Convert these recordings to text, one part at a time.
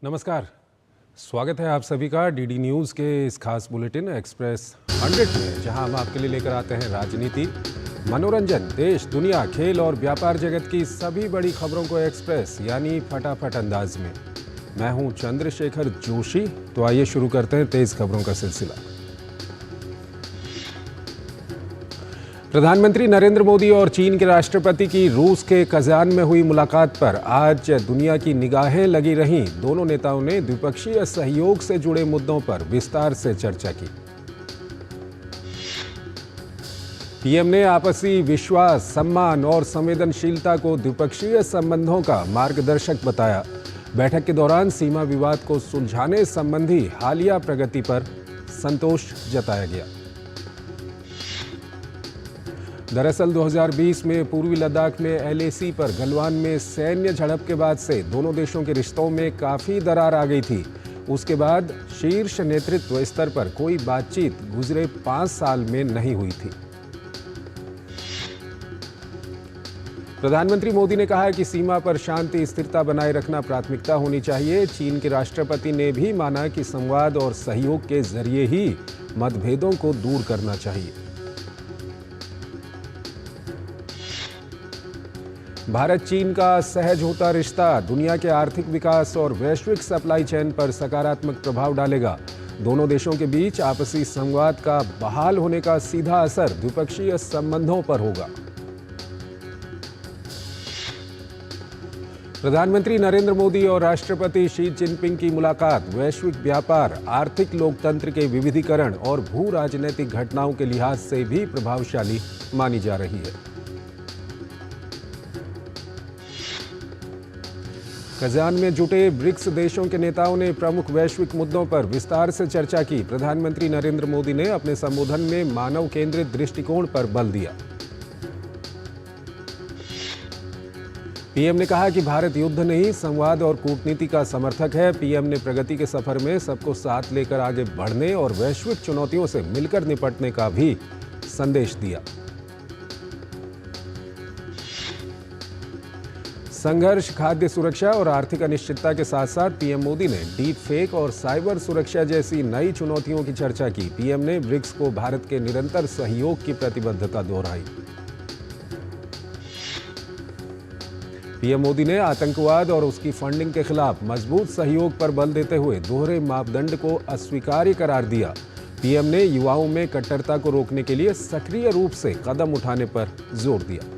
नमस्कार, स्वागत है आप सभी का डीडी न्यूज़ के इस खास बुलेटिन एक्सप्रेस 100 में, जहां हम आपके लिए लेकर आते हैं राजनीति, मनोरंजन, देश, दुनिया, खेल और व्यापार जगत की सभी बड़ी खबरों को एक्सप्रेस यानी फटाफट अंदाज में। मैं हूं चंद्रशेखर जोशी। तो आइए शुरू करते हैं तेज खबरों का सिलसिला। प्रधानमंत्री नरेंद्र मोदी और चीन के राष्ट्रपति की रूस के कजान में हुई मुलाकात पर आज दुनिया की निगाहें लगी रहीं। दोनों नेताओं ने द्विपक्षीय सहयोग से जुड़े मुद्दों पर विस्तार से चर्चा की। पीएम ने आपसी विश्वास, सम्मान और संवेदनशीलता को द्विपक्षीय संबंधों का मार्गदर्शक बताया। बैठक के दौरान सीमा विवाद को सुलझाने संबंधी हालिया प्रगति पर संतोष जताया गया। दरअसल 2020 में पूर्वी लद्दाख में एलएसी पर गलवान में सैन्य झड़प के बाद से दोनों देशों के रिश्तों में काफी दरार आ गई थी। उसके बाद शीर्ष नेतृत्व स्तर पर कोई बातचीत गुजरे 5 साल में नहीं हुई थी। प्रधानमंत्री मोदी ने कहा कि सीमा पर शांति स्थिरता बनाए रखना प्राथमिकता होनी चाहिए। चीन के राष्ट्रपति ने भी माना कि संवाद और सहयोग के जरिए ही मतभेदों को दूर करना चाहिए। भारत चीन का सहज होता रिश्ता दुनिया के आर्थिक विकास और वैश्विक सप्लाई चेन पर सकारात्मक प्रभाव डालेगा। दोनों देशों के बीच आपसी संवाद का बहाल होने का सीधा असर द्विपक्षीय संबंधों पर होगा। प्रधानमंत्री नरेंद्र मोदी और राष्ट्रपति शी जिनपिंग की मुलाकात वैश्विक व्यापार, आर्थिक लोकतंत्र के विविधीकरण और भू राजनीतिक घटनाओं के लिहाज से भी प्रभावशाली मानी जा रही है। कजान में जुटे ब्रिक्स देशों के नेताओं ने प्रमुख वैश्विक मुद्दों पर विस्तार से चर्चा की। प्रधानमंत्री नरेंद्र मोदी ने अपने संबोधन में मानव केंद्रित दृष्टिकोण पर बल दिया। पीएम ने कहा कि भारत युद्ध नहीं, संवाद और कूटनीति का समर्थक है। पीएम ने प्रगति के सफर में सबको साथ लेकर आगे बढ़ने और वैश्विक चुनौतियों से मिलकर निपटने का भी संदेश दिया। संघर्ष, खाद्य सुरक्षा और आर्थिक अनिश्चितता के साथ साथ पीएम मोदी ने डीप फेक और साइबर सुरक्षा जैसी नई चुनौतियों की चर्चा की। पीएम ने ब्रिक्स को भारत के निरंतर सहयोग की प्रतिबद्धता दोहराई। पीएम मोदी ने आतंकवाद और उसकी फंडिंग के खिलाफ मजबूत सहयोग पर बल देते हुए दोहरे मापदंड को अस्वीकार्य करार दिया। पीएम ने युवाओं में कट्टरता को रोकने के लिए सक्रिय रूप से कदम उठाने पर जोर दिया।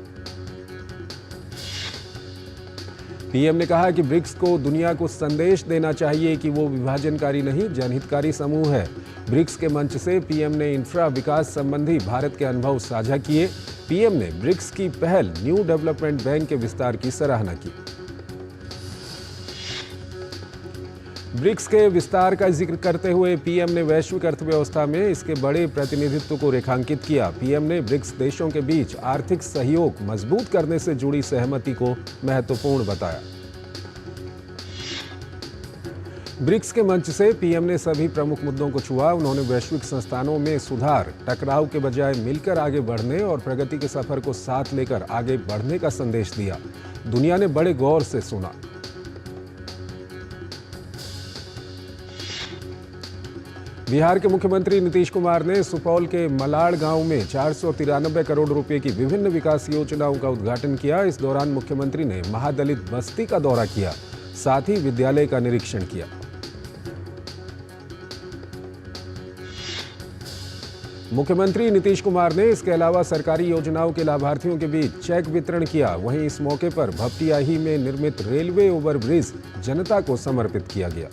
पीएम ने कहा कि ब्रिक्स को दुनिया को संदेश देना चाहिए कि वो विभाजनकारी नहीं, जनहितकारी समूह है। ब्रिक्स के मंच से पीएम ने इंफ्रा विकास संबंधी भारत के अनुभव साझा किए। पीएम ने ब्रिक्स की पहल न्यू डेवलपमेंट बैंक के विस्तार की सराहना की। ब्रिक्स के विस्तार का जिक्र करते हुए पीएम ने वैश्विक अर्थव्यवस्था में इसके बड़े प्रतिनिधित्व को रेखांकित किया। पीएम ने ब्रिक्स देशों के बीच आर्थिक सहयोग मजबूत करने से जुड़ी सहमति को महत्वपूर्ण बताया। ब्रिक्स के मंच से पीएम ने सभी प्रमुख मुद्दों को छुआ। उन्होंने वैश्विक संस्थानों में सुधार, टकराव के बजाय मिलकर आगे बढ़ने और प्रगति के सफर को साथ लेकर आगे बढ़ने का संदेश दिया। दुनिया ने बड़े गौर से सुना। बिहार के मुख्यमंत्री नीतीश कुमार ने सुपौल के मलाड़ गांव में 493 करोड़ रुपए की विभिन्न विकास योजनाओं का उद्घाटन किया। इस दौरान मुख्यमंत्री ने महादलित बस्ती का दौरा किया, साथ ही विद्यालय का निरीक्षण किया। मुख्यमंत्री नीतीश कुमार ने इसके अलावा सरकारी योजनाओं के लाभार्थियों के बीच चेक वितरण किया। वहीं इस मौके पर भपटियाही में निर्मित रेलवे ओवरब्रिज जनता को समर्पित किया गया।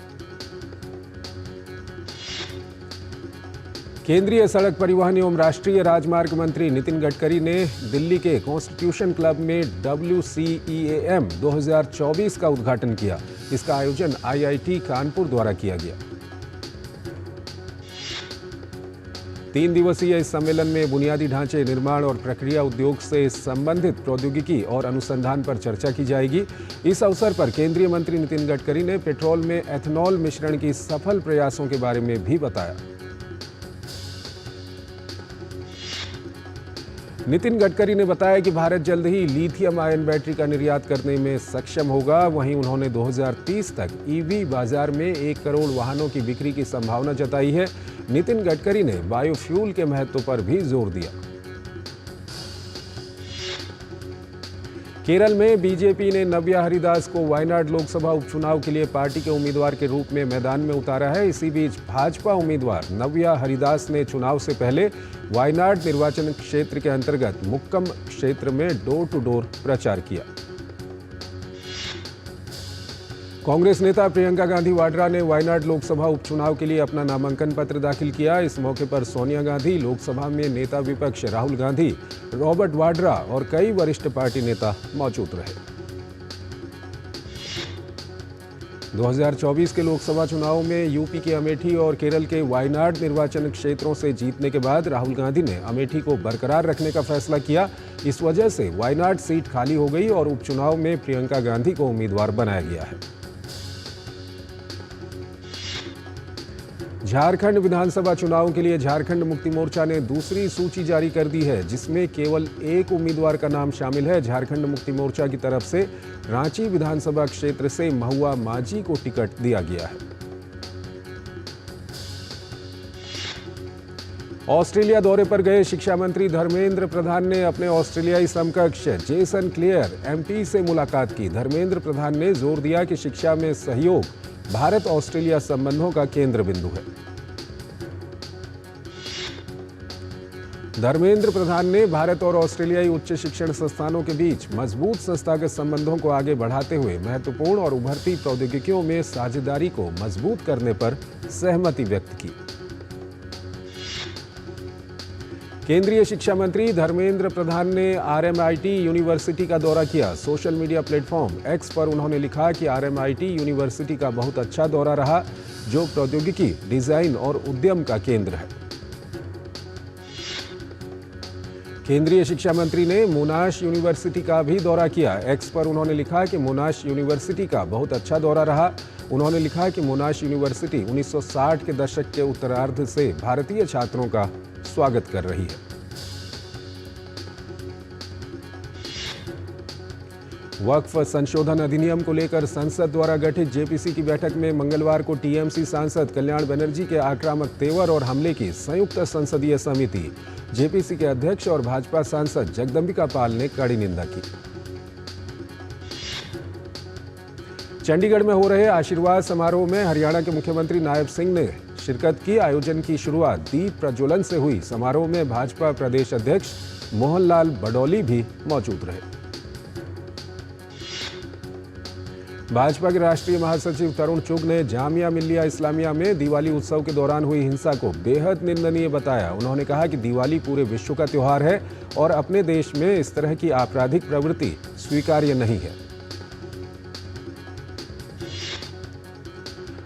केंद्रीय सड़क परिवहन एवं राष्ट्रीय राजमार्ग मंत्री नितिन गडकरी ने दिल्ली के कॉन्स्टिट्यूशन क्लब में WCEAM 2024 का उद्घाटन किया। इसका आयोजन IIT कानपुर द्वारा किया गया। 3 दिवसीय इस सम्मेलन में बुनियादी ढांचे, निर्माण और प्रक्रिया उद्योग से संबंधित प्रौद्योगिकी और अनुसंधान पर चर्चा की जाएगी। इस अवसर पर केंद्रीय मंत्री नितिन गडकरी ने पेट्रोल में एथनॉल मिश्रण की सफल प्रयासों के बारे में भी बताया। नितिन गडकरी ने बताया कि भारत जल्द ही लिथियम आयन बैटरी का निर्यात करने में सक्षम होगा। वहीं उन्होंने 2030 तक ईवी बाजार में 1 करोड़ वाहनों की बिक्री की संभावना जताई है। नितिन गडकरी ने बायोफ्यूल के महत्व पर भी जोर दिया। केरल में बीजेपी ने नव्या हरिदास को वायनाड लोकसभा उपचुनाव के लिए पार्टी के उम्मीदवार के रूप में मैदान में उतारा है। इसी बीच भाजपा उम्मीदवार नव्या हरिदास ने चुनाव से पहले वायनाड निर्वाचन क्षेत्र के अंतर्गत मुक्कम क्षेत्र में डोर टू डोर प्रचार किया। कांग्रेस नेता प्रियंका गांधी वाड्रा ने वायनाड लोकसभा उपचुनाव के लिए अपना नामांकन पत्र दाखिल किया। इस मौके पर सोनिया गांधी, लोकसभा में नेता विपक्ष राहुल गांधी, रॉबर्ट वाड्रा और कई वरिष्ठ पार्टी नेता मौजूद रहे। 2024 के लोकसभा चुनाव में यूपी के अमेठी और केरल के वायनाड निर्वाचन क्षेत्रों से जीतने के बाद राहुल गांधी ने अमेठी को बरकरार रखने का फैसला किया। इस वजह से वायनाड सीट खाली हो गई और उपचुनाव में प्रियंका गांधी को उम्मीदवार बनाया गया है। झारखंड विधानसभा चुनाव के लिए झारखंड मुक्ति मोर्चा ने दूसरी सूची जारी कर दी है, जिसमें केवल एक उम्मीदवार का नाम शामिल है। झारखंड मुक्ति मोर्चा की तरफ से रांची विधानसभा क्षेत्र से महुआ माझी को टिकट दिया गया है। ऑस्ट्रेलिया दौरे पर गए शिक्षा मंत्री धर्मेंद्र प्रधान ने अपने ऑस्ट्रेलियाई समकक्ष जेसन क्लेयर एमपी से मुलाकात की। धर्मेंद्र प्रधान ने जोर दिया कि शिक्षा में सहयोग भारत ऑस्ट्रेलिया संबंधों का केंद्र बिंदु है। धर्मेंद्र प्रधान ने भारत और ऑस्ट्रेलियाई उच्च शिक्षण संस्थानों के बीच मजबूत संस्थागत संबंधों को आगे बढ़ाते हुए महत्वपूर्ण और उभरती प्रौद्योगिकियों में साझेदारी को मजबूत करने पर सहमति व्यक्त की। केंद्रीय शिक्षा मंत्री धर्मेंद्र प्रधान ने RMIT यूनिवर्सिटी का दौरा किया। सोशल मीडिया प्लेटफॉर्म X पर उन्होंने लिखा कि RMIT यूनिवर्सिटी का बहुत अच्छा दौरा रहा, जो प्रौद्योगिकी, डिजाइन और उद्यम का केंद्र है। केंद्रीय शिक्षा मंत्री ने मोनाश यूनिवर्सिटी का भी दौरा किया। X पर उन्होंने लिखा कि मोनाश यूनिवर्सिटी का बहुत अच्छा दौरा रहा। उन्होंने लिखा कि मोनाश यूनिवर्सिटी 1960 के दशक के उत्तरार्ध से भारतीय छात्रों का स्वागत कर रही है। वक्फ संशोधन अधिनियम को लेकर संसद द्वारा गठित जेपीसी की बैठक में मंगलवार को टीएमसी सांसद कल्याण बनर्जी के आक्रामक तेवर और हमले की संयुक्त संसदीय समिति, जेपीसी के अध्यक्ष और भाजपा सांसद जगदंबिका पाल ने कड़ी निंदा की। चंडीगढ़ में हो रहे आशीर्वाद समारोह में हरियाणा के मुख्यमंत्री नायब सिंह ने शिरकत की। आयोजन की शुरुआत दीप प्रज्वलन से हुई। समारोह में भाजपा प्रदेश अध्यक्ष मोहनलाल बडौली भी मौजूद रहे। भाजपा के राष्ट्रीय महासचिव तरुण चुग ने जामिया मिल्लिया इस्लामिया में दिवाली उत्सव के दौरान हुई हिंसा को बेहद निंदनीय बताया। उन्होंने कहा कि दिवाली पूरे विश्व का त्योहार है और अपने देश में इस तरह की आपराधिक प्रवृत्ति स्वीकार्य नहीं है।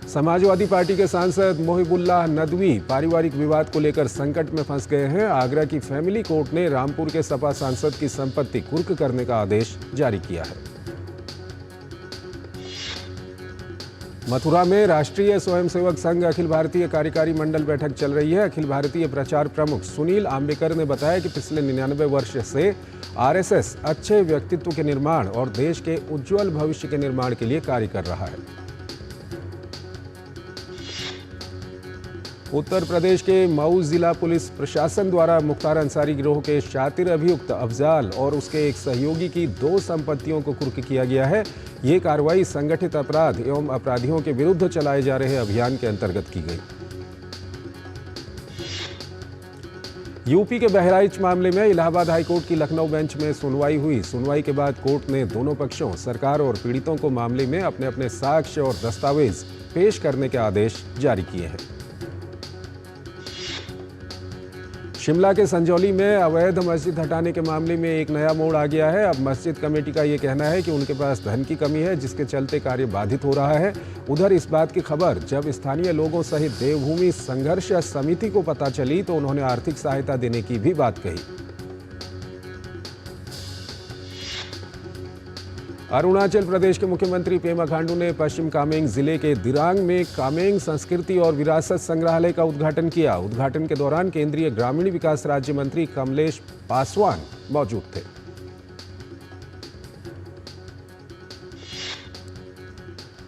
समाजवादी पार्टी के सांसद मोहिबुल्लाह नदवी पारिवारिक विवाद को लेकर संकट में फंस गए हैं। आगरा की फैमिली कोर्ट ने रामपुर के सपा सांसद की संपत्ति कुर्क करने का आदेश जारी किया है। मथुरा में राष्ट्रीय स्वयंसेवक संघ अखिल भारतीय कार्यकारी मंडल बैठक चल रही है। अखिल भारतीय प्रचार प्रमुख सुनील आम्बेकर ने बताया कि पिछले 99 वर्ष से आरएसएस अच्छे व्यक्तित्व के निर्माण और देश के उज्जवल भविष्य के निर्माण के लिए कार्य कर रहा है। उत्तर प्रदेश के मऊ जिला पुलिस प्रशासन द्वारा मुख्तार अंसारी गिरोह के शातिर अभियुक्त अफजाल और उसके एक सहयोगी की 2 संपत्तियों को कुर्क किया गया है। ये कार्रवाई संगठित अपराध एवं अपराधियों के विरुद्ध चलाए जा रहे अभियान के अंतर्गत की गई। यूपी के बहराइच मामले में इलाहाबाद हाईकोर्ट की लखनऊ बेंच में सुनवाई हुई। सुनवाई के बाद कोर्ट ने दोनों पक्षों, सरकार और पीड़ितों को मामले में अपने अपने साक्ष्य और दस्तावेज पेश करने के आदेश जारी किए हैं। शिमला के संजौली में अवैध मस्जिद हटाने के मामले में एक नया मोड़ आ गया है। अब मस्जिद कमेटी का ये कहना है कि उनके पास धन की कमी है, जिसके चलते कार्य बाधित हो रहा है। उधर इस बात की खबर जब स्थानीय लोगों सहित देवभूमि संघर्ष समिति को पता चली तो उन्होंने आर्थिक सहायता देने की भी बात कही। अरुणाचल प्रदेश के मुख्यमंत्री पेमा खांडू ने पश्चिम कामेंग जिले के दिरांग में कामेंग संस्कृति और विरासत संग्रहालय का उद्घाटन किया। उद्घाटन के दौरान केंद्रीय ग्रामीण विकास राज्य मंत्री कमलेश पासवान मौजूद थे।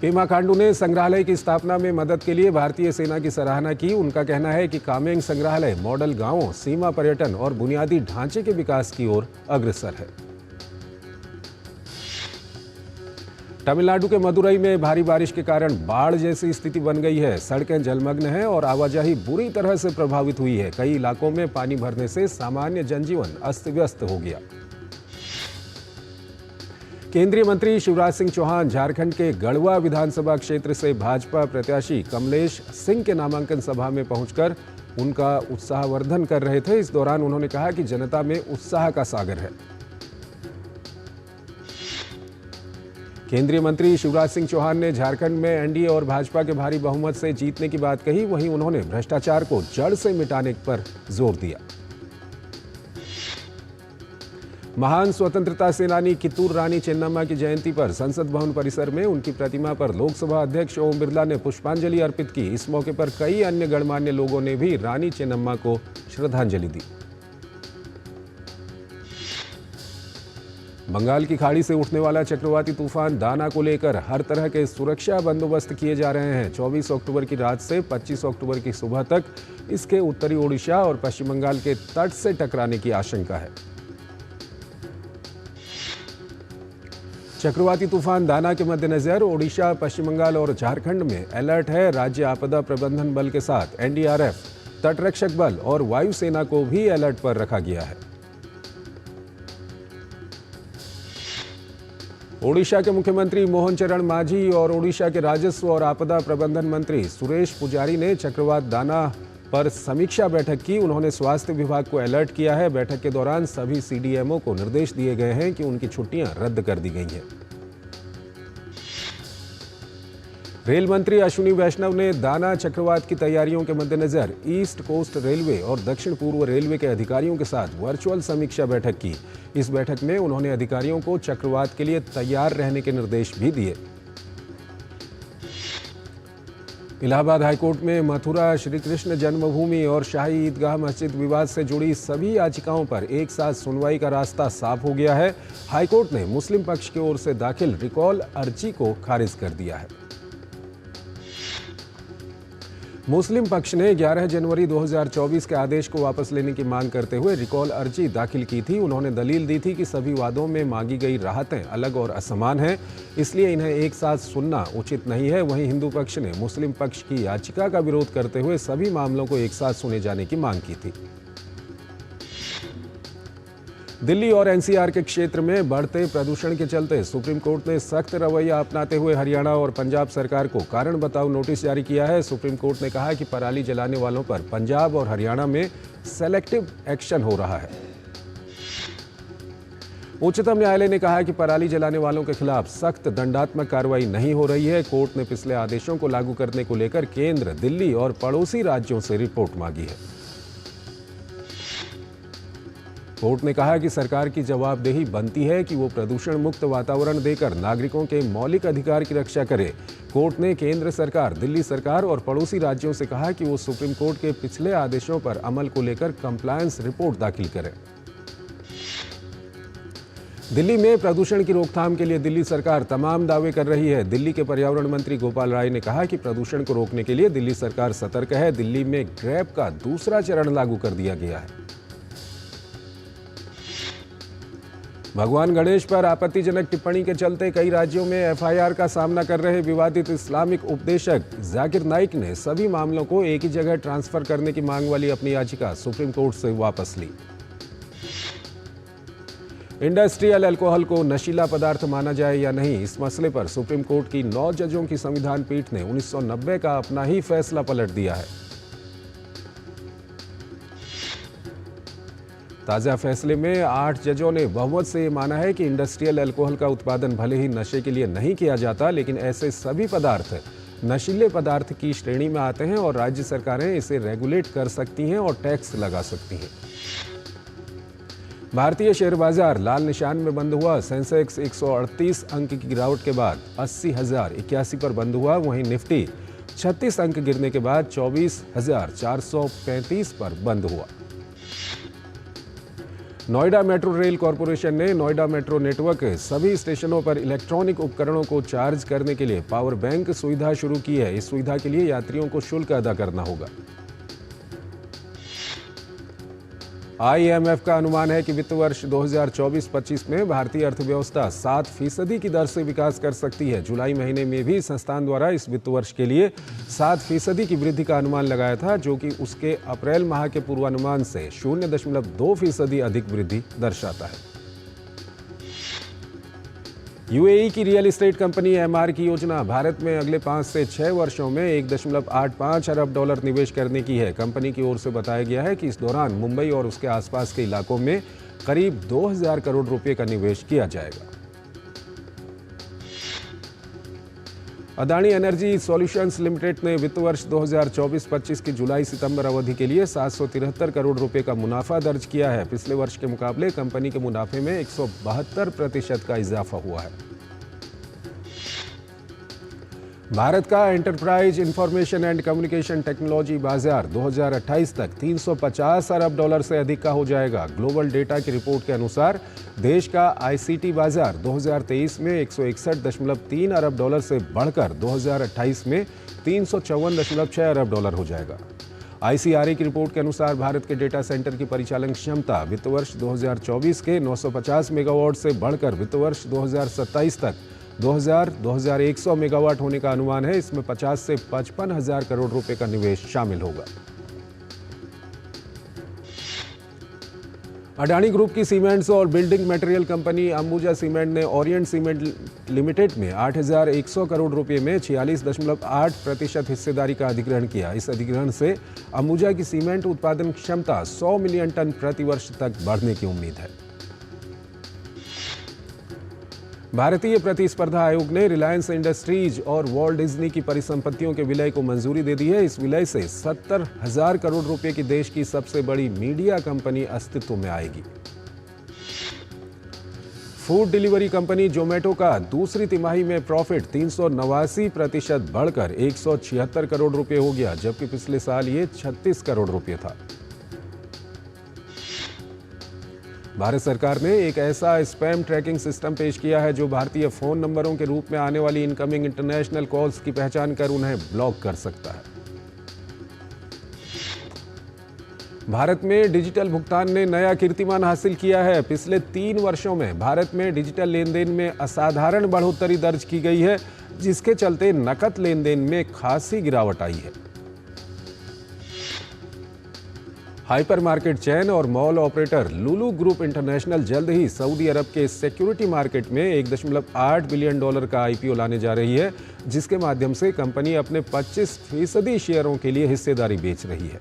पेमा खांडू ने संग्रहालय की स्थापना में मदद के लिए भारतीय सेना की सराहना की। उनका कहना है कि कामेंग संग्रहालय मॉडल गांवों, सीमा पर्यटन और बुनियादी ढांचे के विकास की ओर अग्रसर है। तमिलनाडु के मदुरई में भारी बारिश के कारण बाढ़ जैसी स्थिति बन गई है। सड़कें जलमग्न हैं और आवाजाही बुरी तरह से प्रभावित हुई है। कई इलाकों में पानी भरने से सामान्य जनजीवन अस्त व्यस्त हो गया। केंद्रीय मंत्री शिवराज सिंह चौहान झारखंड के गढ़वा विधानसभा क्षेत्र से भाजपा प्रत्याशी कमलेश सिंह के नामांकन सभा में पहुंचकर उनका उत्साहवर्धन कर रहे थे। इस दौरान उन्होंने कहा कि जनता में उत्साह का सागर है। केंद्रीय मंत्री शिवराज सिंह चौहान ने झारखंड में एनडीए और भाजपा के भारी बहुमत से जीतने की बात कही। वहीं उन्होंने भ्रष्टाचार को जड़ से मिटाने पर जोर दिया। महान स्वतंत्रता सेनानी कित्तूर रानी चेन्नम्मा की जयंती पर संसद भवन परिसर में उनकी प्रतिमा पर लोकसभा अध्यक्ष ओम बिरला ने पुष्पांजलि अर्पित की। इस मौके पर कई अन्य गणमान्य लोगों ने भी रानी चेन्नम्मा को श्रद्धांजलि दी। बंगाल की खाड़ी से उठने वाला चक्रवाती तूफान दाना को लेकर हर तरह के सुरक्षा बंदोबस्त किए जा रहे हैं। 24 अक्टूबर की रात से 25 अक्टूबर की सुबह तक इसके उत्तरी ओडिशा और पश्चिम बंगाल के तट से टकराने की आशंका है। चक्रवाती तूफान दाना के मद्देनजर ओडिशा, पश्चिम बंगाल और झारखंड में अलर्ट है। राज्य आपदा प्रबंधन बल के साथ एनडीआरएफ, तटरक्षक बल और वायुसेना को भी अलर्ट पर रखा गया है। ओडिशा के मुख्यमंत्री मोहन चरण मांझी और ओडिशा के राजस्व और आपदा प्रबंधन मंत्री सुरेश पुजारी ने चक्रवात दाना पर समीक्षा बैठक की। उन्होंने स्वास्थ्य विभाग को अलर्ट किया है। बैठक के दौरान सभी सीडीएमओ को निर्देश दिए गए हैं कि उनकी छुट्टियां रद्द कर दी गई हैं। रेल मंत्री अश्विनी वैष्णव ने दाना चक्रवात की तैयारियों के मद्देनजर ईस्ट कोस्ट रेलवे और दक्षिण पूर्व रेलवे के अधिकारियों के साथ वर्चुअल समीक्षा बैठक की। इस बैठक में उन्होंने अधिकारियों को चक्रवात के लिए तैयार रहने के निर्देश भी दिए। इलाहाबाद हाईकोर्ट में मथुरा श्री कृष्ण जन्मभूमि और शाही ईदगाह मस्जिद विवाद से जुड़ी सभी याचिकाओं पर एक साथ सुनवाई का रास्ता साफ हो गया है। हाईकोर्ट ने मुस्लिम पक्ष की ओर से दाखिल रिकॉल अर्जी को खारिज कर दिया है। मुस्लिम पक्ष ने 11 जनवरी 2024 के आदेश को वापस लेने की मांग करते हुए रिकॉल अर्जी दाखिल की थी। उन्होंने दलील दी थी कि सभी वादों में मांगी गई राहतें अलग और असमान हैं, इसलिए इन्हें एक साथ सुनना उचित नहीं है। वहीं हिंदू पक्ष ने मुस्लिम पक्ष की याचिका का विरोध करते हुए सभी मामलों को एक साथ सुने जाने की मांग की थी। दिल्ली और एनसीआर के क्षेत्र में बढ़ते प्रदूषण के चलते सुप्रीम कोर्ट ने सख्त रवैया अपनाते हुए हरियाणा और पंजाब सरकार को कारण बताओ नोटिस जारी किया है। सुप्रीम कोर्ट ने कहा कि पराली जलाने वालों पर पंजाब और हरियाणा में सेलेक्टिव एक्शन हो रहा है। उच्चतम न्यायालय ने कहा कि पराली जलाने वालों के खिलाफ सख्त दंडात्मक कार्रवाई नहीं हो रही है। कोर्ट ने पिछले आदेशों को लागू करने को लेकर केंद्र, दिल्ली और पड़ोसी राज्यों से रिपोर्ट मांगी है। कोर्ट ने कहा कि सरकार की जवाबदेही बनती है कि वो प्रदूषण मुक्त वातावरण देकर नागरिकों के मौलिक अधिकार की रक्षा करे। कोर्ट ने केंद्र सरकार, दिल्ली सरकार और पड़ोसी राज्यों से कहा कि वो सुप्रीम कोर्ट के पिछले आदेशों पर अमल को लेकर कंप्लायंस रिपोर्ट दाखिल करें। दिल्ली में प्रदूषण की रोकथाम के लिए दिल्ली सरकार तमाम दावे कर रही है। दिल्ली के पर्यावरण मंत्री गोपाल राय ने कहा कि प्रदूषण को रोकने के लिए दिल्ली सरकार सतर्क है। दिल्ली में ग्रैब का दूसरा चरण लागू कर दिया गया है। भगवान गणेश पर आपत्तिजनक टिप्पणी के चलते कई राज्यों में एफआईआर का सामना कर रहे विवादित इस्लामिक उपदेशक जाकिर नाइक ने सभी मामलों को एक ही जगह ट्रांसफर करने की मांग वाली अपनी याचिका सुप्रीम कोर्ट से वापस ली। इंडस्ट्रियल अल्कोहल को नशीला पदार्थ माना जाए या नहीं, इस मसले पर सुप्रीम कोर्ट की 9 जजों की संविधान पीठ ने 1990 का अपना ही फैसला पलट दिया है। ताज़ा फैसले में 8 जजों ने बहुमत से माना है कि इंडस्ट्रियल अल्कोहल का उत्पादन भले ही नशे के लिए नहीं किया जाता, लेकिन ऐसे सभी पदार्थ नशीले पदार्थ की श्रेणी में आते हैं और राज्य सरकारें इसे रेगुलेट कर सकती हैं और टैक्स लगा सकती हैं। भारतीय शेयर बाजार लाल निशान में बंद हुआ। सेंसेक्स 138 अंक की गिरावट के बाद 80,081 पर बंद हुआ। वहीं निफ्टी 36 अंक गिरने के बाद 24,435 पर बंद हुआ। नोएडा मेट्रो रेल कॉरपोरेशन ने नोएडा मेट्रो नेटवर्क के सभी स्टेशनों पर इलेक्ट्रॉनिक उपकरणों को चार्ज करने के लिए पावर बैंक सुविधा शुरू की है। इस सुविधा के लिए यात्रियों को शुल्क अदा करना होगा। IMF का अनुमान है कि वित्त वर्ष 2024-25 में भारतीय अर्थव्यवस्था 7% की दर से विकास कर सकती है। जुलाई महीने में भी संस्थान द्वारा इस वित्त वर्ष के लिए 7% की वृद्धि का अनुमान लगाया था, जो कि उसके अप्रैल माह के पूर्वानुमान से 0.2% अधिक वृद्धि दर्शाता है। UAE की रियल एस्टेट कंपनी MR की योजना भारत में अगले 5 से 6 वर्षों में $1.85 अरब निवेश करने की है। कंपनी की ओर से बताया गया है कि इस दौरान मुंबई और उसके आसपास के इलाकों में करीब 2,000 करोड़ रुपए का निवेश किया जाएगा। अदानी एनर्जी सॉल्यूशंस लिमिटेड ने वित्त वर्ष 2024-25 की जुलाई-सितंबर अवधि के लिए 773 करोड़ रुपए का मुनाफा दर्ज किया है। पिछले वर्ष के मुकाबले कंपनी के मुनाफे में 172% का इजाफा हुआ है। भारत का enterprise information and communication technology बाजार 2028 तक $350 अरब से अधिक का हो जाएगा। ग्लोबल डेटा की रिपोर्ट के अनुसार देश का ICT बाजार 2023 में $161.3 अरब से बढ़कर 2028 में $354.6 अरब हो जाएगा। ICRA की रिपोर्ट के अनुसार भारत के डेटा सेंटर की परिचालन क्षमता वित्त वर्ष 2024 के 950 मेगावाट से बढ़कर वित्त वर्ष 2027 तक 2,100 मेगावाट होने का अनुमान है। इसमें 50 से 55 हजार करोड़ रुपए का निवेश शामिल होगा। अडानी ग्रुप की सीमेंट्स और building material company Ambuja cement ने ओरिएंट सीमेंट लिमिटेड में 8,100 करोड़ रुपए में 46.8% हिस्सेदारी का अधिग्रहण किया। इस अधिग्रहण से अंबुजा की सीमेंट उत्पादन क्षमता 100 मिलियन टन प्रति वर्ष तक बढ़ने की उम्मीद है। भारतीय प्रतिस्पर्धा आयोग ने रिलायंस इंडस्ट्रीज और वॉल्ट डिज्नी की परिसंपत्तियों के विलय को मंजूरी दे दी है। इस विलय से 70,000 करोड़ रुपए की देश की सबसे बड़ी मीडिया कंपनी अस्तित्व में आएगी। फूड डिलीवरी कंपनी जोमेटो का दूसरी तिमाही में प्रॉफिट 389% बढ़कर 176 करोड़ रुपए हो गया, जबकि पिछले साल ये 36 करोड़ रुपए था। भारत सरकार ने एक ऐसा स्पैम ट्रैकिंग सिस्टम पेश किया है जो भारतीय फोन नंबरों के रूप में आने वाली इनकमिंग इंटरनेशनल कॉल्स की पहचान कर उन्हें ब्लॉक कर सकता है। भारत में डिजिटल भुगतान ने नया कीर्तिमान हासिल किया है। पिछले 3 वर्षों में भारत में डिजिटल लेनदेन में असाधारण बढ़ोतरी दर्ज की गई है, जिसके चलते नकद लेनदेन में खासी गिरावट आई है। हाइपरमार्केट चेन और मॉल ऑपरेटर लुलु ग्रुप इंटरनेशनल जल्द ही सऊदी अरब के सिक्योरिटी मार्केट में $1.8 बिलियन का IPO लाने जा रही है, जिसके माध्यम से कंपनी अपने 25% शेयरों के लिए हिस्सेदारी बेच रही है।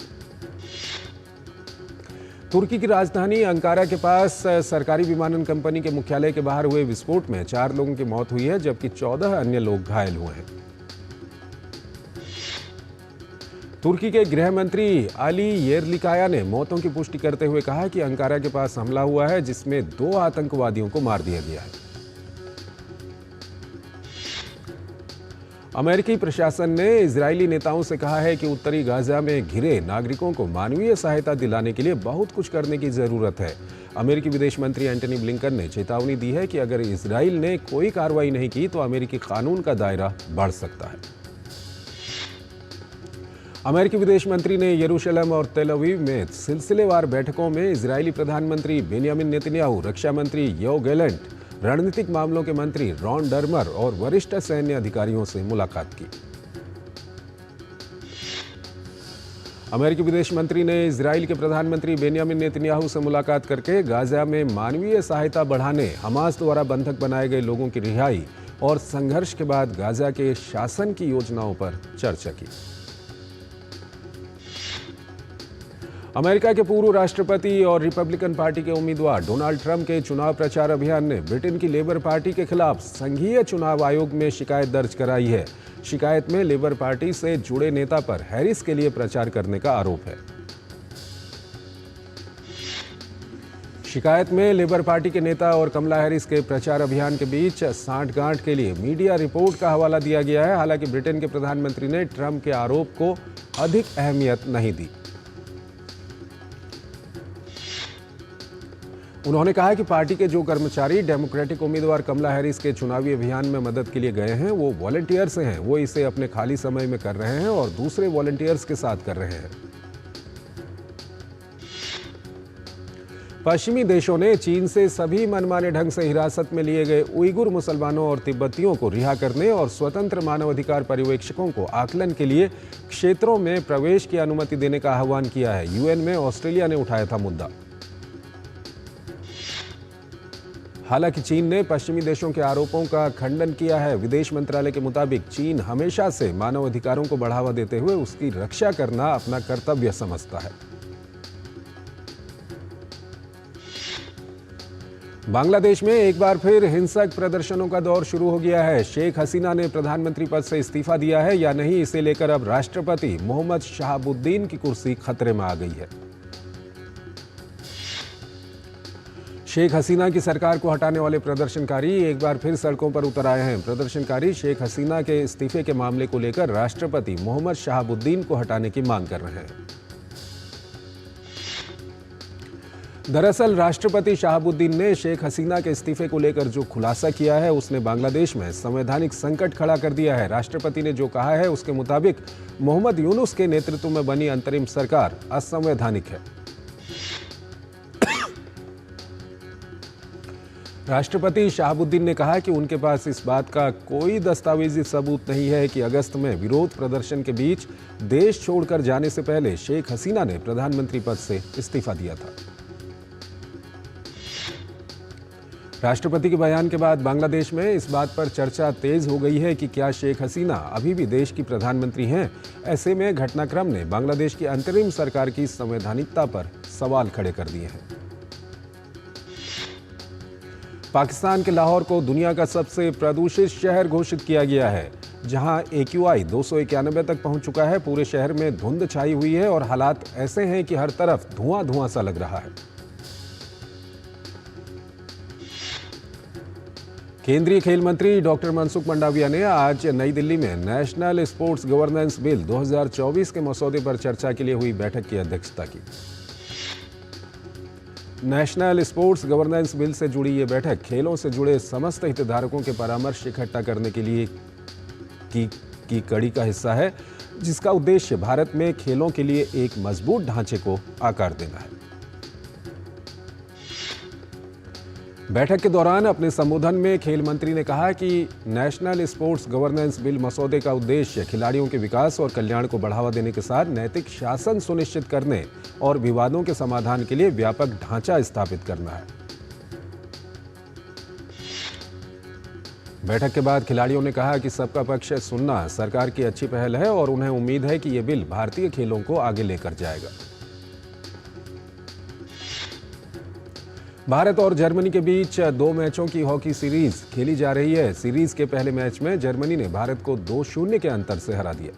तुर्की की राजधानी अंकारा के पास सरकारी विमानन कंपनी के मुख्यालय के बाहर हुए विस्फोट में 4 लोगों की मौत हुई है, जबकि 14 अन्य लोग घायल हुए हैं। तुर्की के गृह मंत्री अली येरलिकाया ने मौतों की पुष्टि करते हुए कहा कि अंकारा के पास हमला हुआ है, जिसमें 2 आतंकवादियों को मार दिया गया है। अमेरिकी प्रशासन ने इजरायली नेताओं से कहा है कि उत्तरी गाजा में घिरे नागरिकों को मानवीय सहायता दिलाने के लिए बहुत कुछ करने की जरूरत है। अमेरिकी विदेश मंत्री एंटनी ब्लिंकन ने चेतावनी दी है कि अगर इजराइल ने कोई कार्रवाई नहीं की तो अमेरिकी कानून का दायरा बढ़ सकता है। अमेरिकी विदेश मंत्री ने यरूशलेम और तेल अवीव में सिलसिलेवार बैठकों में इजरायली प्रधानमंत्री बेंयामिन नेतन्याहू, रक्षा मंत्री योव गैलेंट, रणनीतिक मामलों के मंत्री रॉन डर्मर और वरिष्ठ सैन्य अधिकारियों से मुलाकात की। अमेरिकी विदेश मंत्री ने इजराइल के प्रधानमंत्री बेंयामिन नेतन्याहू से मुलाकात करके गाजा में मानवीय सहायता बढ़ाने, हमास द्वारा बंधक बनाए गए लोगों की रिहाई और संघर्ष के बाद गाजा के शासन की योजनाओं पर चर्चा की। अमेरिका के पूर्व राष्ट्रपति और रिपब्लिकन पार्टी के उम्मीदवार डोनाल्ड ट्रंप के चुनाव प्रचार अभियान ने ब्रिटेन की लेबर पार्टी के खिलाफ संघीय चुनाव आयोग में शिकायत दर्ज कराई है। शिकायत में लेबर पार्टी से जुड़े नेता पर हैरिस के लिए प्रचार करने का आरोप है। शिकायत में लेबर पार्टी के नेता और कमला हैरिस के प्रचार अभियान के बीच सांठगांठ के लिए मीडिया रिपोर्ट का हवाला दिया गया है। हालांकि ब्रिटेन के प्रधानमंत्री ने ट्रंप के आरोप को अधिक अहमियत नहीं दी। उन्होंने कहा कि पार्टी के जो कर्मचारी डेमोक्रेटिक उम्मीदवार कमला हैरिस के चुनावी अभियान में मदद के लिए गए हैं वो वॉलंटियर्स हैं। वो इसे अपने खाली समय में कर रहे हैं और दूसरे वॉलंटियर्स के साथ कर रहे हैं। पश्चिमी देशों ने चीन से सभी मनमाने ढंग से हिरासत में लिए गए उइगुर मुसलमानों और तिब्बतियों को रिहा करने और स्वतंत्र मानवाधिकार पर्यवेक्षकों को आकलन के लिए क्षेत्रों में प्रवेश की अनुमति देने का आह्वान किया है। यूएन में ऑस्ट्रेलिया ने उठाया था मुद्दा। हालांकि चीन ने पश्चिमी देशों के आरोपों का खंडन किया है। विदेश मंत्रालय के मुताबिक चीन हमेशा से मानवाधिकारों को बढ़ावा देते हुए उसकी रक्षा करना अपना कर्तव्य समझता है। बांग्लादेश में एक बार फिर हिंसक प्रदर्शनों का दौर शुरू हो गया है। शेख हसीना ने प्रधानमंत्री पद से इस्तीफा दिया है या नहीं, इसे लेकर अब राष्ट्रपति मोहम्मद शहाबुद्दीन की कुर्सी खतरे में आ गई है। शेख हसीना की सरकार को हटाने वाले प्रदर्शनकारी एक बार फिर सड़कों पर उतर आए हैं। प्रदर्शनकारी शेख हसीना के इस्तीफे के मामले को लेकर राष्ट्रपति मोहम्मद शहाबुद्दीन को हटाने की मांग कर रहे हैं। दरअसल राष्ट्रपति शहाबुद्दीन ने शेख हसीना के इस्तीफे को लेकर जो खुलासा किया है उसने बांग्लादेश में संवैधानिक संकट खड़ा कर दिया है। राष्ट्रपति ने जो कहा है उसके मुताबिक मोहम्मद यूनुस के नेतृत्व में बनी अंतरिम सरकार असंवैधानिक है। राष्ट्रपति शहाबुद्दीन ने कहा कि उनके पास इस बात का कोई दस्तावेजी सबूत नहीं है कि अगस्त में विरोध प्रदर्शन के बीच देश छोड़कर जाने से पहले शेख हसीना ने प्रधानमंत्री पद से इस्तीफा दिया था। राष्ट्रपति के बयान के बाद बांग्लादेश में इस बात पर चर्चा तेज हो गई है कि क्या शेख हसीना अभी भी देश की प्रधानमंत्री हैं। ऐसे में घटनाक्रम ने बांग्लादेश की अंतरिम सरकार की संवैधानिकता पर सवाल खड़े कर दिए हैं। पाकिस्तान के लाहौर को दुनिया का सबसे प्रदूषित शहर घोषित किया गया है, जहां AQI 291 तक पहुंच चुका है। पूरे शहर में धुंध छाई हुई है और हालात ऐसे हैं कि हर तरफ धुआं धुआं सा लग रहा है। केंद्रीय खेल मंत्री डॉक्टर मनसुख मंडाविया ने आज नई दिल्ली में नेशनल स्पोर्ट्स गवर्नेंस बिल 2024 के मसौदे पर चर्चा के लिए हुई बैठक की अध्यक्षता की। नेशनल स्पोर्ट्स गवर्नेंस बिल से जुड़ी ये बैठक खेलों से जुड़े समस्त हितधारकों के परामर्श इकट्ठा करने के लिए की कड़ी का हिस्सा है, जिसका उद्देश्य भारत में खेलों के लिए एक मजबूत ढांचे को आकार देना है। बैठक के दौरान अपने संबोधन में खेल मंत्री ने कहा कि नेशनल स्पोर्ट्स गवर्नेंस बिल मसौदे का उद्देश्य खिलाड़ियों के विकास और कल्याण को बढ़ावा देने के साथ नैतिक शासन सुनिश्चित करने और विवादों के समाधान के लिए व्यापक ढांचा स्थापित करना है। बैठक के बाद खिलाड़ियों ने कहा कि सबका पक्ष सुनना सरकार की अच्छी पहल है और उन्हें उम्मीद है कि यह बिल भारतीय खेलों को आगे लेकर जाएगा। भारत और जर्मनी के बीच 2 मैचों की हॉकी सीरीज खेली जा रही है। सीरीज के पहले मैच में जर्मनी ने भारत को 2-0 के अंतर से हरा दिया।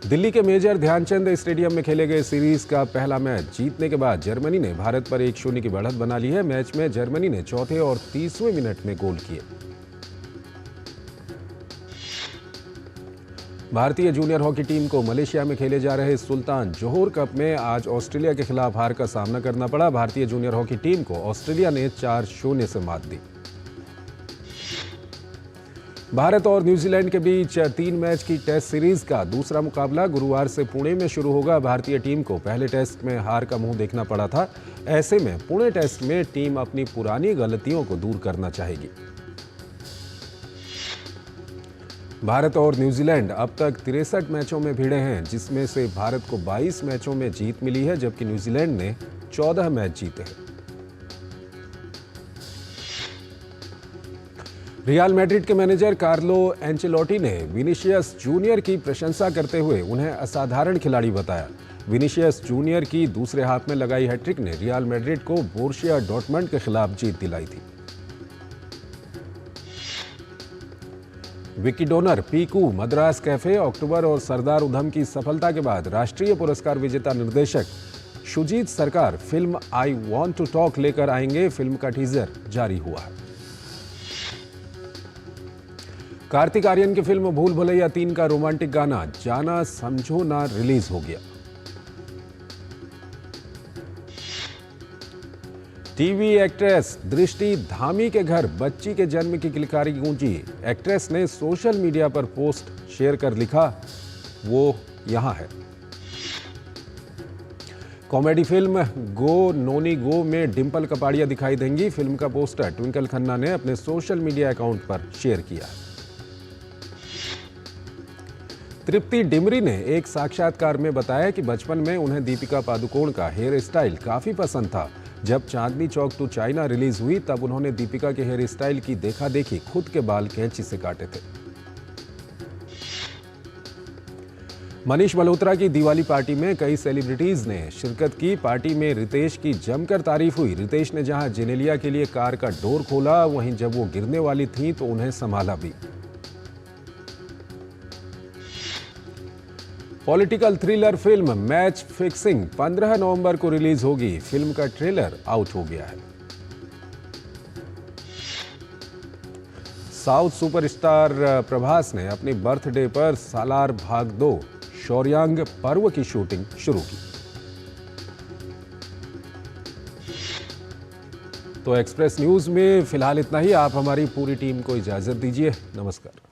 दिल्ली के मेजर ध्यानचंद स्टेडियम में खेले गए सीरीज का पहला मैच जीतने के बाद जर्मनी ने भारत पर 1-0 की बढ़त बना ली है। मैच में जर्मनी ने चौथे और 30वें मिनट में गोल किए। भारतीय जूनियर हॉकी टीम को मलेशिया में खेले जा रहे सुल्तान जोहोर कप में आज ऑस्ट्रेलिया के खिलाफ हार का सामना करना पड़ा। भारतीय जूनियर हॉकी टीम को ऑस्ट्रेलिया ने 4-0 से मात दी। भारत और न्यूजीलैंड के बीच 3 मैच की टेस्ट सीरीज का दूसरा मुकाबला गुरुवार से पुणे में शुरू होगा। भारतीय टीम को पहले टेस्ट में हार का मुंह देखना पड़ा था। ऐसे में पुणे टेस्ट में टीम अपनी पुरानी गलतियों को दूर करना चाहेगी। भारत और न्यूजीलैंड अब तक 63 मैचों में भिड़े हैं, जिसमें से भारत को 22 मैचों में जीत मिली है, जबकि न्यूजीलैंड ने 14 मैच जीते हैं। रियल मैड्रिड के मैनेजर कार्लो एंचेलोटी ने विनीशियस जूनियर की प्रशंसा करते हुए उन्हें असाधारण खिलाड़ी बताया। विनीशियस जूनियर की दूसरे हाफ में लगाई हैट्रिक ने रियल मैड्रिड को बोरुसिया डॉर्टमंड के खिलाफ जीत दिलाई थी। विकी डोनर, पीकू, मद्रास कैफे, अक्टूबर और सरदार उधम की सफलता के बाद राष्ट्रीय पुरस्कार विजेता निर्देशक Shoojit Sircar film I want to talk लेकर आएंगे। फिल्म का टीजर जारी हुआ है। कार्तिक आर्यन की फिल्म भूल भुलैया 3 का रोमांटिक गाना जाना समझो ना रिलीज हो गया। टीवी एक्ट्रेस दृष्टि धामी के घर बच्ची के जन्म की किलकारी गूंजी। एक्ट्रेस ने सोशल मीडिया पर पोस्ट शेयर कर लिखा, वो यहां है। कॉमेडी फिल्म गो नोनी गो में डिंपल कपाड़िया दिखाई देंगी। फिल्म का पोस्टर ट्विंकल खन्ना ने अपने सोशल मीडिया अकाउंट पर शेयर किया। तृप्ति डिमरी ने एक साक्षात्कार में बताया कि बचपन में उन्हें दीपिका पादुकोण का हेयर स्टाइल काफी पसंद था। जब Chandni Chowk to China release हुई तब उन्होंने दीपिका के हेयर स्टाइल की देखा देखी खुद के बाल कैंची से काटे थे। मनीष मल्होत्रा की दिवाली पार्टी में कई सेलिब्रिटीज ने शिरकत की। पार्टी में रितेश की जमकर तारीफ हुई। रितेश ने जहां जेनेलिया के लिए कार का डोर खोला, वहीं जब वो गिरने वाली थी तो उन्हें संभाला भी। Political thriller film match fixing 15 नवंबर को रिलीज होगी। फिल्म का ट्रेलर आउट हो गया है। साउथ सुपरस्टार प्रभास ने अपनी बर्थडे पर सालार भाग 2 शौर्यांग पर्व की शूटिंग शुरू की। तो एक्सप्रेस न्यूज में फिलहाल इतना ही। आप हमारी पूरी टीम को इजाजत दीजिए। नमस्कार।